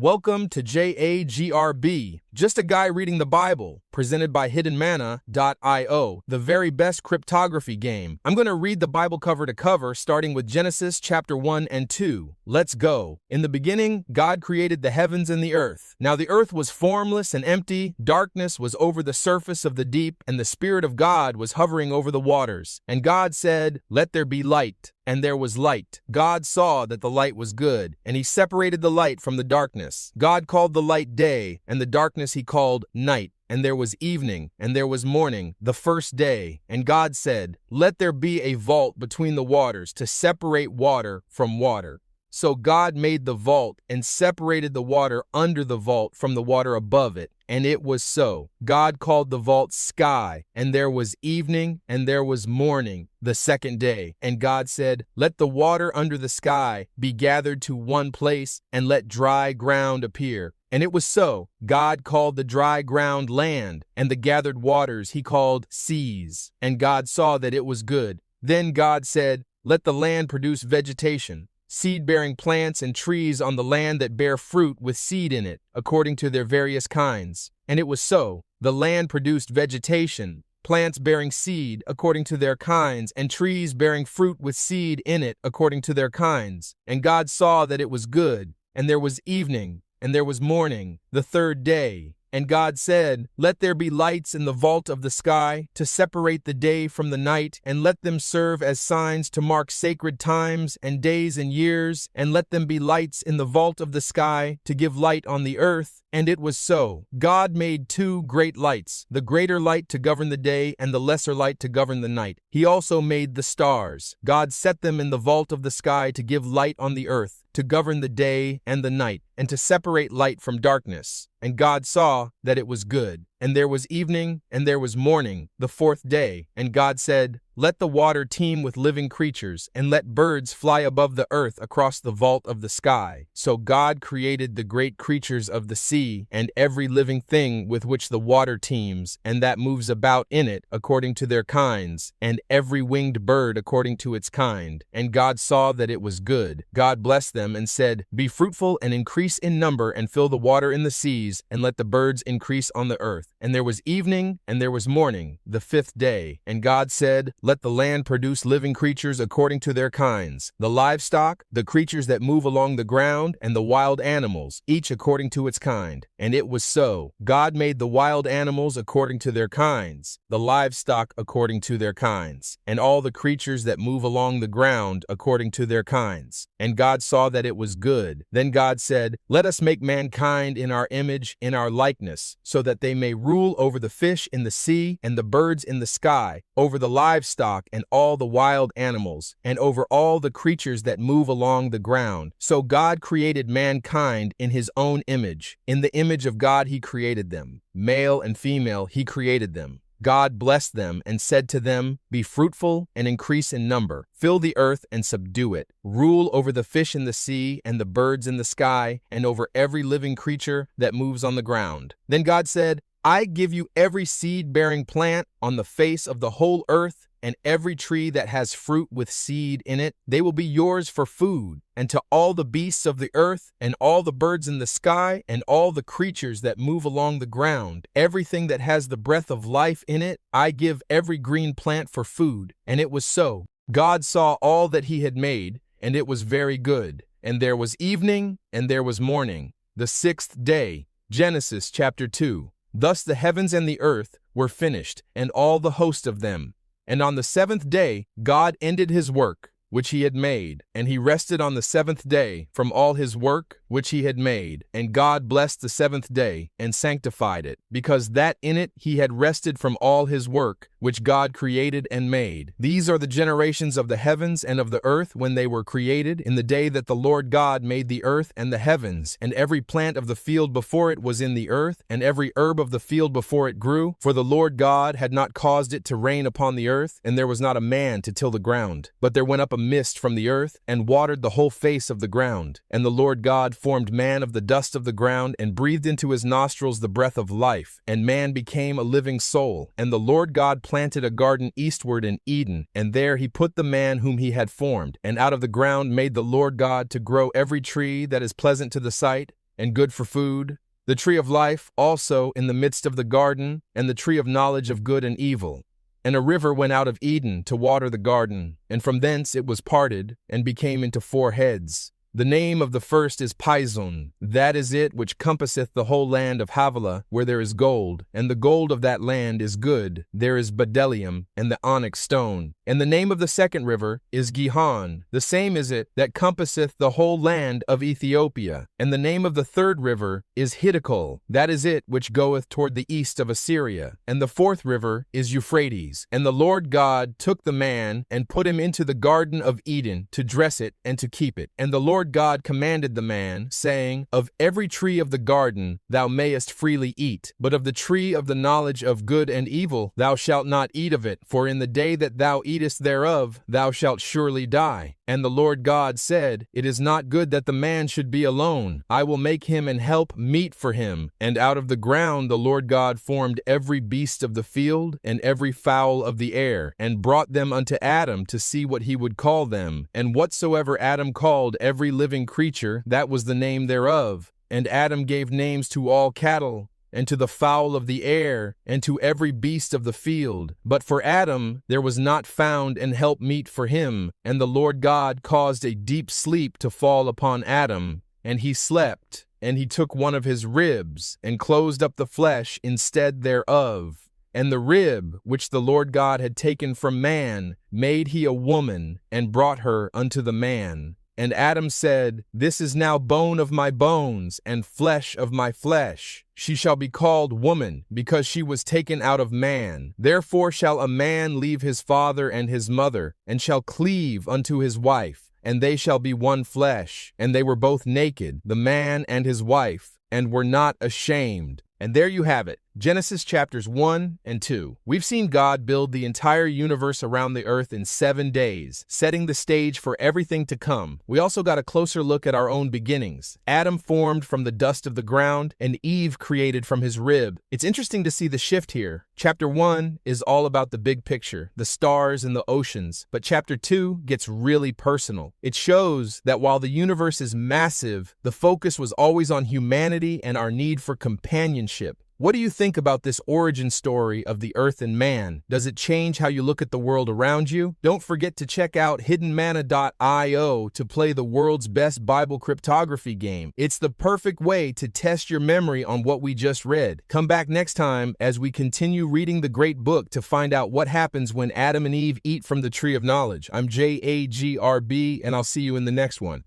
Welcome to J.A.G.R.B, just a guy reading the Bible, presented by hiddenmanna.io, the very best cryptography game. I'm going to read the Bible cover to cover, starting with Genesis chapter 1 and 2. Let's go. In the beginning, God created the heavens and the earth. Now the earth was formless and empty, darkness was over the surface of the deep, and the Spirit of God was hovering over the waters. And God said, "Let there be light." And there was light. God saw that the light was good, and he separated the light from the darkness. God called the light day, and the darkness he called night. And there was evening, and there was morning, the first day. And God said, "Let there be a vault between the waters to separate water from water." So God made the vault and separated the water under the vault from the water above it. And it was so. God called the vault sky, and there was evening, and there was morning, the second day. And God said, "Let the water under the sky be gathered to one place, and let dry ground appear." And it was so. God called the dry ground land, and the gathered waters he called seas. And God saw that it was good. Then God said, "Let the land produce vegetation, seed-bearing plants and trees on the land that bear fruit with seed in it, according to their various kinds." And it was so. The land produced vegetation, plants bearing seed according to their kinds, and trees bearing fruit with seed in it according to their kinds. And God saw that it was good. And there was evening, and there was morning, the third day. And God said, "Let there be lights in the vault of the sky to separate the day from the night, and let them serve as signs to mark sacred times and days and years, and let them be lights in the vault of the sky to give light on the earth." And it was so. God made two great lights, the greater light to govern the day and the lesser light to govern the night. He also made the stars. God set them in the vault of the sky to give light on the earth, to govern the day and the night, and to separate light from darkness. And God saw that it was good. And there was evening, and there was morning, the fourth day. And God said, "Let the water teem with living creatures, and let birds fly above the earth across the vault of the sky." So God created the great creatures of the sea, and every living thing with which the water teems, and that moves about in it according to their kinds, and every winged bird according to its kind. And God saw that it was good. God blessed them and said, "Be fruitful and increase in number, and fill the water in the seas, and let the birds increase on the earth." And there was evening, and there was morning, the fifth day. And God said, "Let the land produce living creatures according to their kinds, the livestock, the creatures that move along the ground, and the wild animals, each according to its kind." And it was so. God made the wild animals according to their kinds, the livestock according to their kinds, and all the creatures that move along the ground according to their kinds. And God saw that it was good. Then God said, "Let us make mankind in our image, in our likeness, so that they may rule over the fish in the sea, and the birds in the sky, over the livestock and all the wild animals, and over all the creatures that move along the ground." So God created mankind in his own image. In the image of God he created them. Male and female he created them. God blessed them and said to them, "Be fruitful and increase in number. Fill the earth and subdue it. Rule over the fish in the sea and the birds in the sky, and over every living creature that moves on the ground." Then God said, "I give you every seed-bearing plant on the face of the whole earth, and every tree that has fruit with seed in it. They will be yours for food. And to all the beasts of the earth, and all the birds in the sky, and all the creatures that move along the ground, everything that has the breath of life in it, I give every green plant for food." And it was so. God saw all that he had made, and it was very good. And there was evening, and there was morning, the sixth day. Genesis chapter 2. Thus the heavens and the earth were finished, and all the host of them. And on the seventh day God ended his work which he had made, and he rested on the seventh day from all his work which he had made. And God blessed the seventh day and sanctified it, because that in it he had rested from all his work which God created and made. These are the generations of the heavens and of the earth when they were created, in the day that the Lord God made the earth and the heavens. And every plant of the field before it was in the earth, and every herb of the field before it grew. For the Lord God had not caused it to rain upon the earth, and there was not a man to till the ground. But there went up a mist from the earth, and watered the whole face of the ground. And the Lord God formed man of the dust of the ground, and breathed into his nostrils the breath of life, and man became a living soul. And the Lord God planted a garden eastward in Eden, and there he put the man whom he had formed. And out of the ground made the Lord God to grow every tree that is pleasant to the sight, and good for food, the tree of life also in the midst of the garden, and the tree of knowledge of good and evil. And a river went out of Eden to water the garden, and from thence it was parted, and became into 4 heads. The name of the first is Pison, that is it which compasseth the whole land of Havilah, where there is gold, and the gold of that land is good, there is bdellium, and the onyx stone. And the name of the second river is Gihon, the same is it that compasseth the whole land of Ethiopia. And the name of the third river is Hiddekel, that is it which goeth toward the east of Assyria. And the fourth river is Euphrates. And the Lord God took the man, and put him into the garden of Eden, to dress it and to keep it. And the Lord God commanded the man, saying, Of every tree of the garden thou mayest freely eat, but of the tree of the knowledge of good and evil thou shalt not eat of it, for in the day that thou eatest thereof thou shalt surely die. And the Lord God said, It is not good that the man should be alone. I will make him an help meet for him. And out of the ground the Lord God formed every beast of the field, and every fowl of the air, and brought them unto Adam to see what he would call them. And whatsoever Adam called every living creature, that was the name thereof. And Adam gave names to all cattle, and to the fowl of the air, and to every beast of the field. But for Adam there was not found an help meet for him. And the Lord God caused a deep sleep to fall upon Adam, and he slept. And he took one of his ribs, and closed up the flesh instead thereof. And the rib which the Lord God had taken from man made he a woman, and brought her unto the man. And Adam said, This is now bone of my bones, and flesh of my flesh. She shall be called woman, because she was taken out of man. Therefore shall a man leave his father and his mother, and shall cleave unto his wife, and they shall be one flesh. And they were both naked, the man and his wife, and were not ashamed. And there you have it, Genesis chapters 1 and 2. We've seen God build the entire universe around the earth in 7 days, setting the stage for everything to come. We also got a closer look at our own beginnings. Adam formed from the dust of the ground, and Eve created from his rib. It's interesting to see the shift here. Chapter 1 is all about the big picture, the stars and the oceans, but chapter 2 gets really personal. It shows that while the universe is massive, the focus was always on humanity and our need for companionship. What do you think about this origin story of the earth and man? Does it change how you look at the world around you? Don't forget to check out hiddenmanna.io to play the world's best Bible cryptography game. It's the perfect way to test your memory on what we just read. Come back next time as we continue reading the great book to find out what happens when Adam and Eve eat from the tree of knowledge. I'm J.A.G.R.B, and I'll see you in the next one.